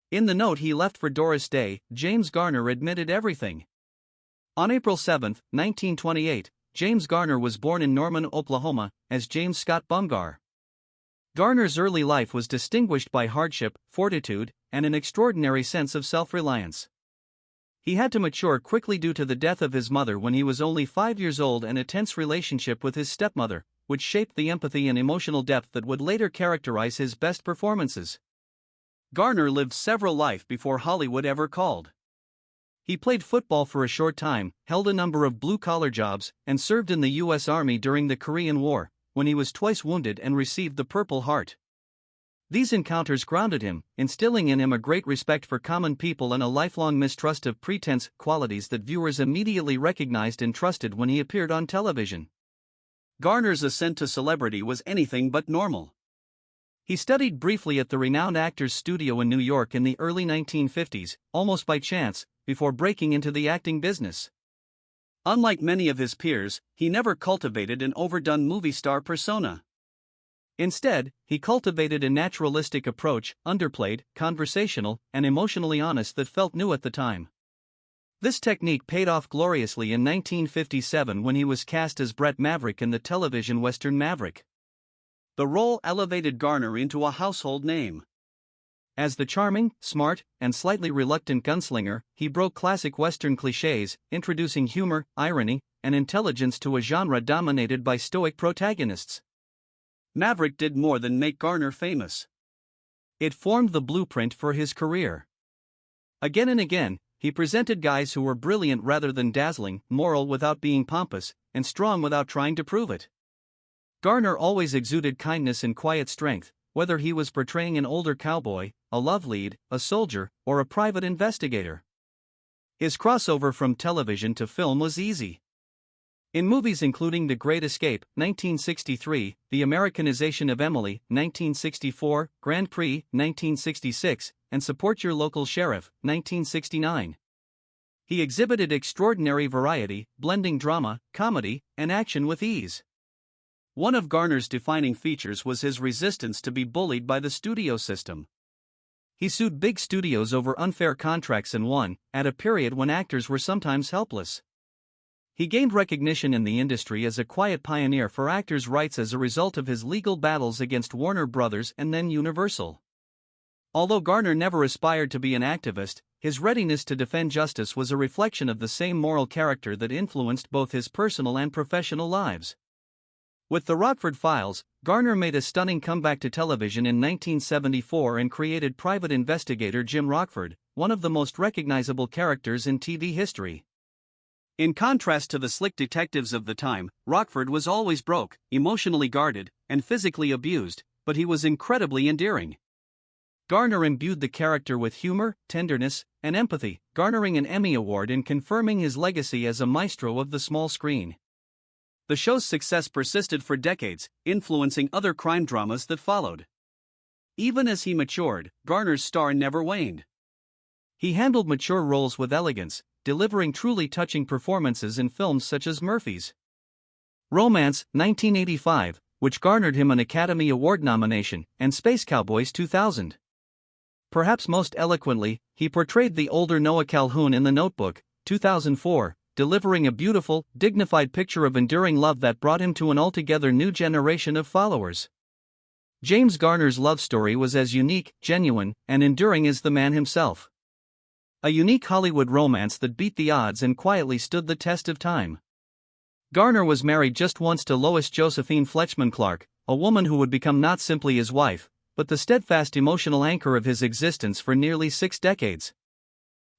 In the note he left for Doris Day, James Garner admitted everything. On April 7, 1928, James Garner was born in Norman, Oklahoma, as James Scott Bumgar. Garner's early life was distinguished by hardship, fortitude, and an extraordinary sense of self-reliance. He had to mature quickly due to the death of his mother when he was only 5 years old and a tense relationship with his stepmother, which shaped the empathy and emotional depth that would later characterize his best performances. Garner lived several lives before Hollywood ever called. He played football for a short time, held a number of blue-collar jobs, and served in the U.S. Army during the Korean War, when he was twice wounded and received the Purple Heart. These encounters grounded him, instilling in him a great respect for common people and a lifelong mistrust of pretense, qualities that viewers immediately recognized and trusted when he appeared on television. Garner's ascent to celebrity was anything but normal. He studied briefly at the renowned actor's studio in New York in the early 1950s, almost by chance, before breaking into the acting business. Unlike many of his peers, he never cultivated an overdone movie star persona. Instead, he cultivated a naturalistic approach, underplayed, conversational, and emotionally honest that felt new at the time. This technique paid off gloriously in 1957 when he was cast as Brett Maverick in the television western Maverick. The role elevated Garner into a household name. As the charming, smart, and slightly reluctant gunslinger, he broke classic western clichés, introducing humor, irony, and intelligence to a genre dominated by stoic protagonists. Maverick did more than make Garner famous. It formed the blueprint for his career. Again and again, he presented guys who were brilliant rather than dazzling, moral without being pompous, and strong without trying to prove it. Garner always exuded kindness and quiet strength, whether he was portraying an older cowboy, a love lead, a soldier, or a private investigator. His crossover from television to film was easy. In movies including The Great Escape, 1963, The Americanization of Emily, 1964, Grand Prix, 1966, and Support Your Local Sheriff, 1969. He exhibited extraordinary variety, blending drama, comedy, and action with ease. One of Garner's defining features was his resistance to be bullied by the studio system. He sued big studios over unfair contracts and won, at a period when actors were sometimes helpless. He gained recognition in the industry as a quiet pioneer for actors' rights as a result of his legal battles against Warner Brothers and then Universal. Although Garner never aspired to be an activist, his readiness to defend justice was a reflection of the same moral character that influenced both his personal and professional lives. With The Rockford Files, Garner made a stunning comeback to television in 1974 and created private investigator Jim Rockford, one of the most recognizable characters in TV history. In contrast to the slick detectives of the time, Rockford was always broke, emotionally guarded, and physically abused, but he was incredibly endearing. Garner imbued the character with humor, tenderness, and empathy, garnering an Emmy Award and confirming his legacy as a maestro of the small screen. The show's success persisted for decades, influencing other crime dramas that followed. Even as he matured, Garner's star never waned. He handled mature roles with elegance, delivering truly touching performances in films such as Murphy's Romance, 1985, which garnered him an Academy Award nomination, and Space Cowboys 2000. Perhaps most eloquently, he portrayed the older Noah Calhoun in The Notebook, 2004, delivering a beautiful, dignified picture of enduring love that brought him to an altogether new generation of followers. James Garner's love story was as unique, genuine, and enduring as the man himself. A unique Hollywood romance that beat the odds and quietly stood the test of time. Garner was married just once to Lois Josephine Fletchman Clark, a woman who would become not simply his wife, but the steadfast emotional anchor of his existence for nearly 6 decades.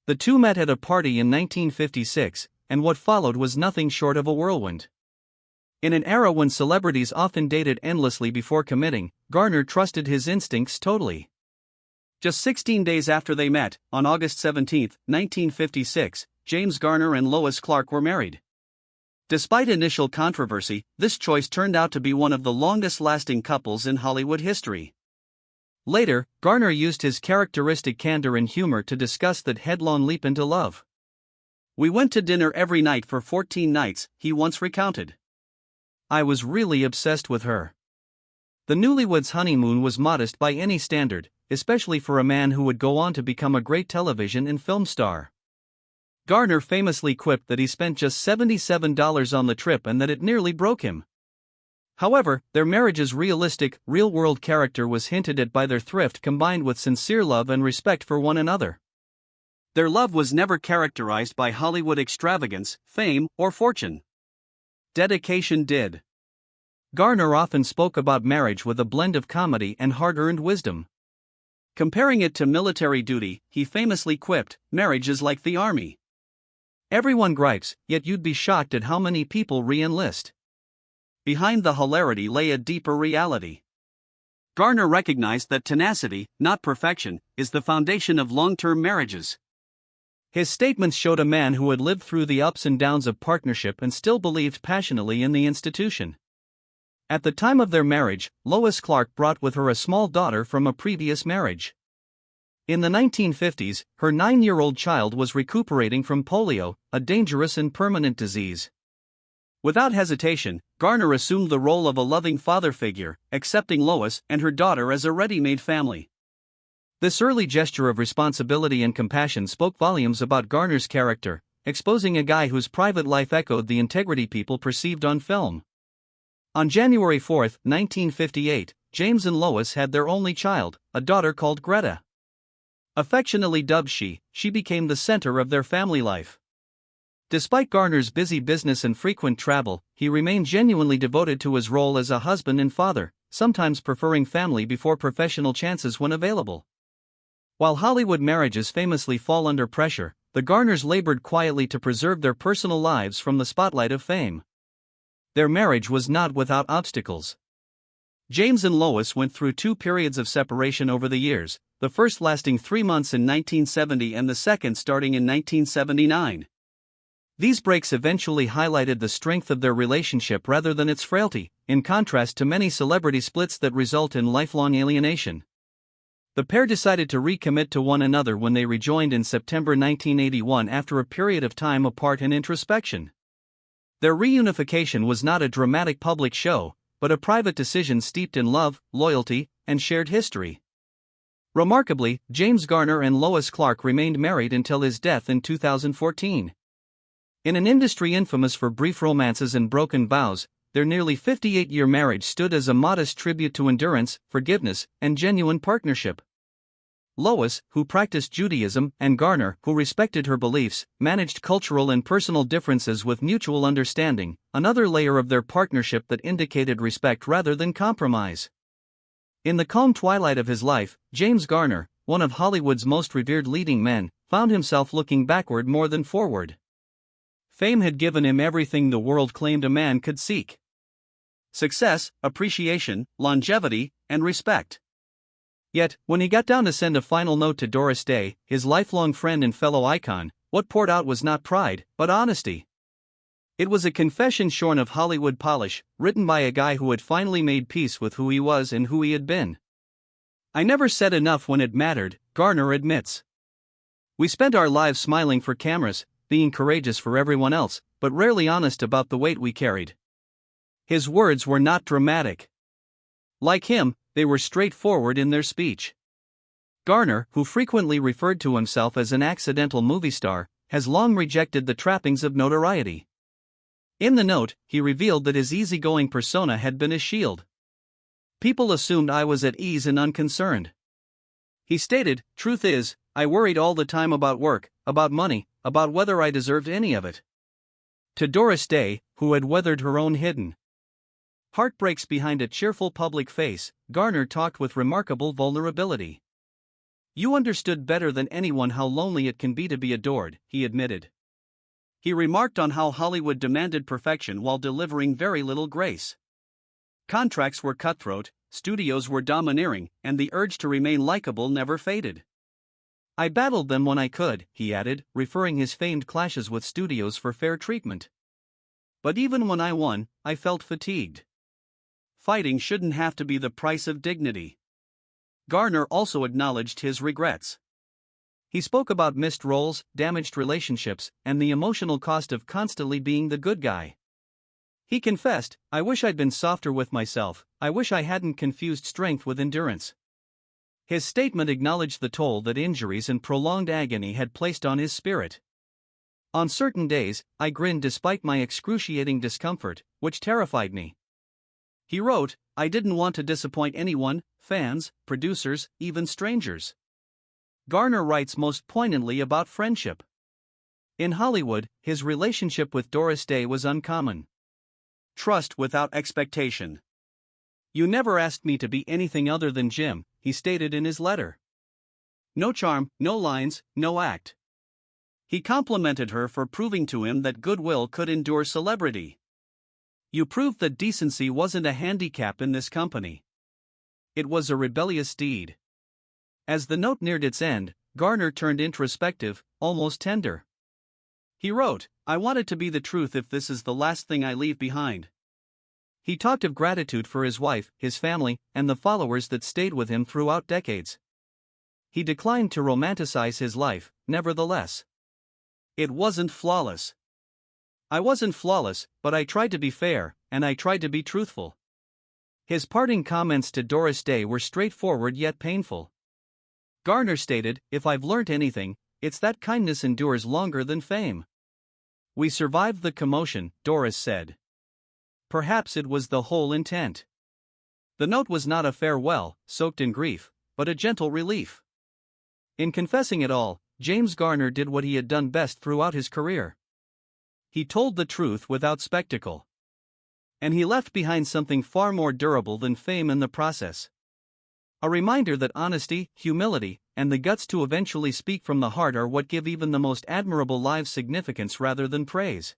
The two met at a party in 1956, and what followed was nothing short of a whirlwind. In an era when celebrities often dated endlessly before committing, Garner trusted his instincts totally. Just 16 days after they met, on August 17, 1956, James Garner and Lois Clark were married. Despite initial controversy, this choice turned out to be one of the longest-lasting couples in Hollywood history. Later, Garner used his characteristic candor and humor to discuss that headlong leap into love. "We went to dinner every night for 14 nights, he once recounted. I was really obsessed with her. The newlyweds' honeymoon was modest by any standard, especially for a man who would go on to become a great television and film star. Garner famously quipped that he spent just $77 on the trip and that it nearly broke him. However, their marriage's realistic, real-world character was hinted at by their thrift combined with sincere love and respect for one another. Their love was never characterized by Hollywood extravagance, fame, or fortune. Dedication did. Garner often spoke about marriage with a blend of comedy and hard-earned wisdom. Comparing it to military duty, he famously quipped, "Marriage is like the army. Everyone gripes, yet you'd be shocked at how many people re-enlist." Behind the hilarity lay a deeper reality. Garner recognized that tenacity, not perfection, is the foundation of long-term marriages. His statements showed a man who had lived through the ups and downs of partnership and still believed passionately in the institution. At the time of their marriage, Lois Clark brought with her a small daughter from a previous marriage. In the 1950s, her 9-year-old child was recuperating from polio, a dangerous and permanent disease. Without hesitation, Garner assumed the role of a loving father figure, accepting Lois and her daughter as a ready-made family. This early gesture of responsibility and compassion spoke volumes about Garner's character, exposing a guy whose private life echoed the integrity people perceived on film. On January 4, 1958, James and Lois had their only child, a daughter called Greta. Affectionately dubbed she became the center of their family life. Despite Garner's busy business and frequent travel, he remained genuinely devoted to his role as a husband and father, sometimes preferring family before professional chances when available. While Hollywood marriages famously fall under pressure, the Garners labored quietly to preserve their personal lives from the spotlight of fame. Their marriage was not without obstacles. James and Lois went through 2 periods of separation over the years, the first lasting 3 months in 1970 and the second starting in 1979. These breaks eventually highlighted the strength of their relationship rather than its frailty, in contrast to many celebrity splits that result in lifelong alienation. The pair decided to recommit to one another when they rejoined in September 1981 after a period of time apart and introspection. Their reunification was not a dramatic public show, but a private decision steeped in love, loyalty, and shared history. Remarkably, James Garner and Lois Clark remained married until his death in 2014. In an industry infamous for brief romances and broken vows, their nearly 58-year marriage stood as a modest tribute to endurance, forgiveness, and genuine partnership. Lois, who practiced Judaism, and Garner, who respected her beliefs, managed cultural and personal differences with mutual understanding, another layer of their partnership that indicated respect rather than compromise. In the calm twilight of his life, James Garner, one of Hollywood's most revered leading men, found himself looking backward more than forward. Fame had given him everything the world claimed a man could seek: success, appreciation, longevity, and respect. Yet, when he got down to send a final note to Doris Day, his lifelong friend and fellow icon, what poured out was not pride, but honesty. It was a confession shorn of Hollywood polish, written by a guy who had finally made peace with who he was and who he had been. "I never said enough when it mattered," Garner admits. "We spent our lives smiling for cameras, being courageous for everyone else, but rarely honest about the weight we carried." His words were not dramatic. Like him, they were straightforward in their speech. Garner, who frequently referred to himself as an accidental movie star, has long rejected the trappings of notoriety. In the note, he revealed that his easygoing persona had been a shield. "People assumed I was at ease and unconcerned." He stated, "Truth is, I worried all the time about work, about money, about whether I deserved any of it." To Doris Day, who had weathered her own hidden heartbreaks behind a cheerful public face, Garner talked with remarkable vulnerability. "You understood better than anyone how lonely it can be to be adored," he admitted. He remarked on how Hollywood demanded perfection while delivering very little grace. Contracts were cutthroat, studios were domineering, and the urge to remain likable never faded. "I battled them when I could," he added, referring his famed clashes with studios for fair treatment. "But even when I won, I felt fatigued. Fighting shouldn't have to be the price of dignity." Garner also acknowledged his regrets. He spoke about missed roles, damaged relationships, and the emotional cost of constantly being the good guy. He confessed, "I wish I'd been softer with myself, I wish I hadn't confused strength with endurance." His statement acknowledged the toll that injuries and prolonged agony had placed on his spirit. On certain days, I grinned despite my excruciating discomfort, which terrified me. He wrote, I didn't want to disappoint anyone, fans, producers, even strangers. Garner writes most poignantly about friendship. In Hollywood, his relationship with Doris Day was uncommon. Trust without expectation. You never asked me to be anything other than Jim, he stated in his letter. No charm, no lines, no act. He complimented her for proving to him that goodwill could endure celebrity. You proved that decency wasn't a handicap in this company. It was a rebellious deed. As the note neared its end, Garner turned introspective, almost tender. He wrote, I want it to be the truth if this is the last thing I leave behind. He talked of gratitude for his wife, his family, and the followers that stayed with him throughout decades. He declined to romanticize his life, nevertheless. It wasn't flawless. I wasn't flawless, but I tried to be fair, and I tried to be truthful. His parting comments to Doris Day were straightforward yet painful. Garner stated, if I've learnt anything, it's that kindness endures longer than fame. We survived the commotion, Doris said. Perhaps it was the whole intent. The note was not a farewell, soaked in grief, but a gentle relief. In confessing it all, James Garner did what he had done best throughout his career. He told the truth without spectacle. And he left behind something far more durable than fame in the process. A reminder that honesty, humility, and the guts to eventually speak from the heart are what give even the most admirable lives significance rather than praise.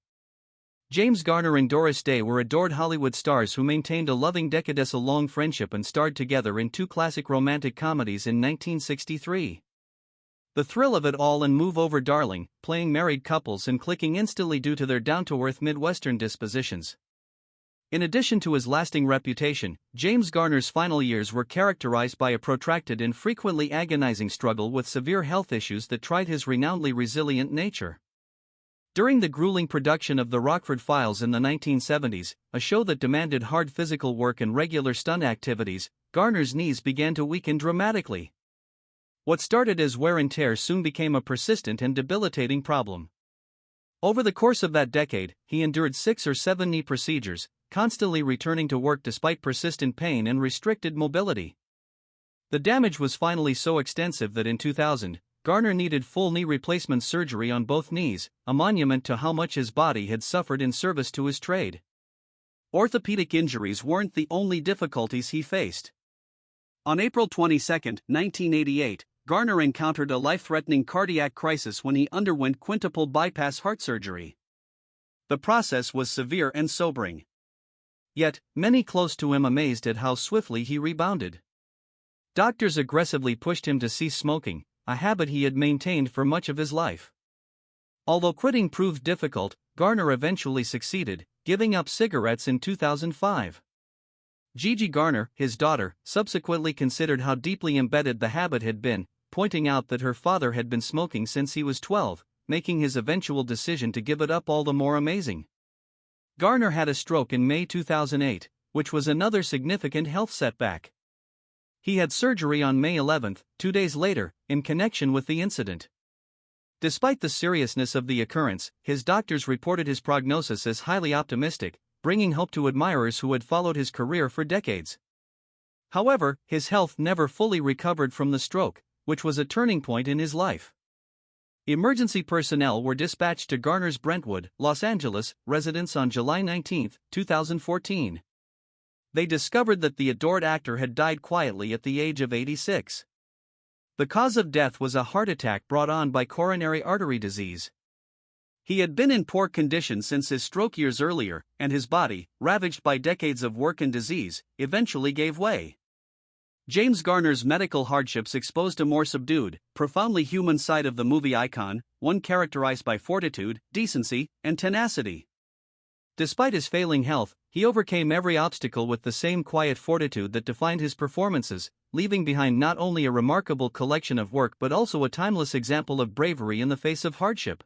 James Garner and Doris Day were adored Hollywood stars who maintained a loving decades-long friendship and starred together in two classic romantic comedies in 1963. The thrill of it all and Move Over Darling, playing married couples and clicking instantly due to their down-to-earth Midwestern dispositions. In addition to his lasting reputation, James Garner's final years were characterized by a protracted and frequently agonizing struggle with severe health issues that tried his renownedly resilient nature. During the grueling production of The Rockford Files in the 1970s, a show that demanded hard physical work and regular stunt activities, Garner's knees began to weaken dramatically. What started as wear and tear soon became a persistent and debilitating problem. Over the course of that decade, he endured 6 or 7 knee procedures, constantly returning to work despite persistent pain and restricted mobility. The damage was finally so extensive that in 2000, Garner needed full knee replacement surgery on both knees, a monument to how much his body had suffered in service to his trade. Orthopedic injuries weren't the only difficulties he faced. On April 22, 1988, Garner encountered a life-threatening cardiac crisis when he underwent quintuple bypass heart surgery. The process was severe and sobering. Yet, many close to him amazed at how swiftly he rebounded. Doctors aggressively pushed him to cease smoking, a habit he had maintained for much of his life. Although quitting proved difficult, Garner eventually succeeded, giving up cigarettes in 2005. Gigi Garner, his daughter, subsequently considered how deeply embedded the habit had been, pointing out that her father had been smoking since he was 12, making his eventual decision to give it up all the more amazing. Garner had a stroke in May 2008, which was another significant health setback. He had surgery on May 11, 2 days later, in connection with the incident. Despite the seriousness of the occurrence, his doctors reported his prognosis as highly optimistic, bringing hope to admirers who had followed his career for decades. However, his health never fully recovered from the stroke, which was a turning point in his life. Emergency personnel were dispatched to Garner's Brentwood, Los Angeles, residence on July 19, 2014. They discovered that the adored actor had died quietly at the age of 86. The cause of death was a heart attack brought on by coronary artery disease. He had been in poor condition since his stroke years earlier, and his body, ravaged by decades of work and disease, eventually gave way. James Garner's medical hardships exposed a more subdued, profoundly human side of the movie icon, one characterized by fortitude, decency, and tenacity. Despite his failing health, he overcame every obstacle with the same quiet fortitude that defined his performances, leaving behind not only a remarkable collection of work but also a timeless example of bravery in the face of hardship.